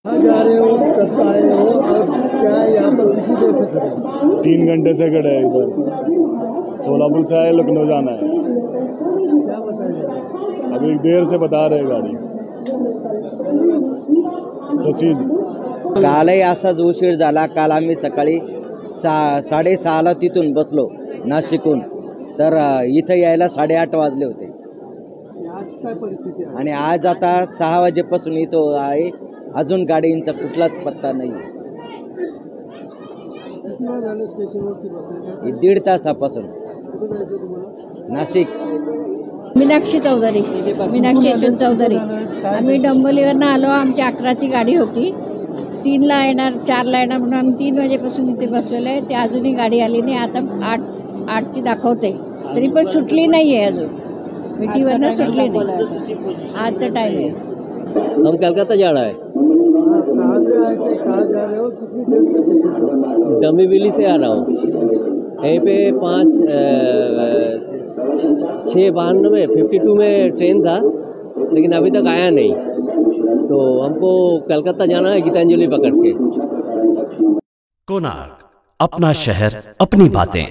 कहाँ जा रहे हो, कब आए हो और क्या यहाँ पर कितनी देर से खड़े हो? 3 घंटे से खड़े हैं इधर। सोलापुर से आए, लखनऊ जाना है। क्या बताइए? अभी देर से बता रहे गाड़ी। सचिन कालही असाच उशीर झाला. काल आम्ही सकाळी 6:30ला तिथून बसलो नाशिकहून, तर इथं यायला 8:30 वाजले होते. आज काय परिस्थिती आहे? आणि आज आता 6 वाजेपासून इथं आहे, अजून गाडींचा कुठलाच पत्ता नाही. किती वेळ झालं स्टेशनवरती बसलेले? 1.5 तासापासून कुठे जायचं तुम्हाला? नाशिक. मीनाक्षी चौधरी, मीनाक्षी यशवंत चौधरी. आम्ही डोंबिवलीवरनं आलो. आमची 11ची गाडी होती. 3ला येणार, 4ला येणार म्हणून आम्ही 3 वाजेपासून इथे बसलेलो आहे. ते अजूनही गाडी आली नाही. आता 8ची दाखवते, तरी पण सुटली नाही आहे अजून. मिठीवरनं सुटली नाही. आजचा टाइम आहे. हम कलकत्ता जा रहा है. कहाँ से आए थे, कहाँ जा रहे हो, कितनी देर से स्टेशन पर? डम्बीविली से आ रहा हूँ. यहीं पे 6:92 52 में ट्रेन था, लेकिन अभी तक आया नहीं. तो हमको कलकत्ता जाना है गीतांजलि पकड़ के. कोणार्क, अपना शहर अपनी बातें.